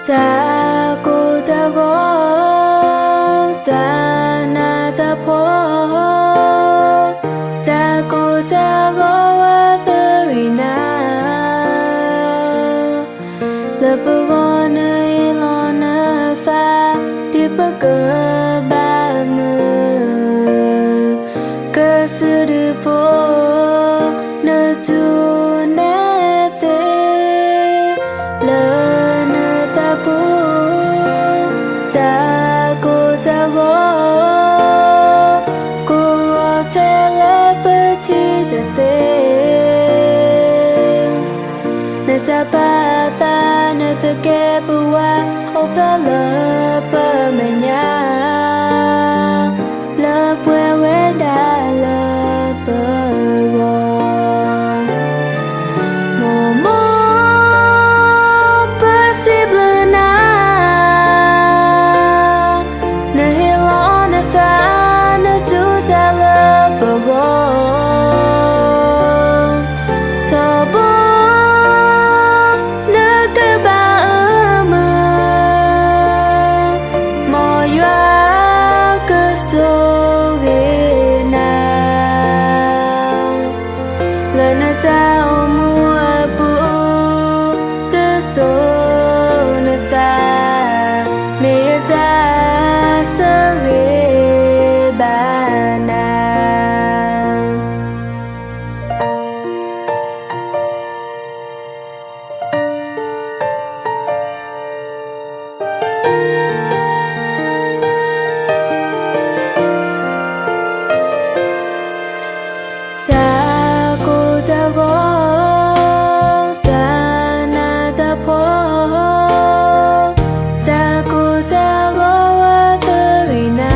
자고 자고 자나 자포 자고 자고 very now the pagona ilona fa dipaga ba mu kasudipo na tu na te la na thapu jago jago ko telepathy jate na tapata na te bua opala pa menya la pwe weda la pa wo momo possible na na hilona tha na tu ta la pa wo tobo na ka ba ma mo ywa ka so ge na la na ta o mu apu te so na ta me ta sa ge ba na 자고 자고 자나 자포 자고 자고 very now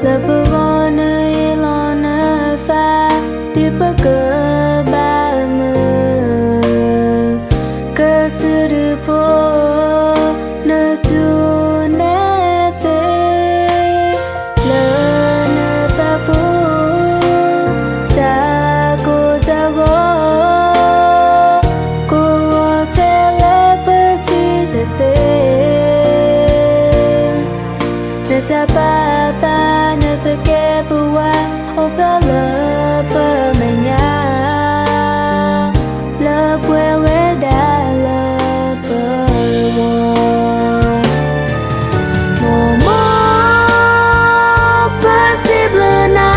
the pagona ilona fa dipaga ba mu kasudipo na tu na te la na thapu jago jago ko telepathy jate na tapata na te bua opala pa menya la pwe weda la pa wo momo possible na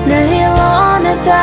na hilona tha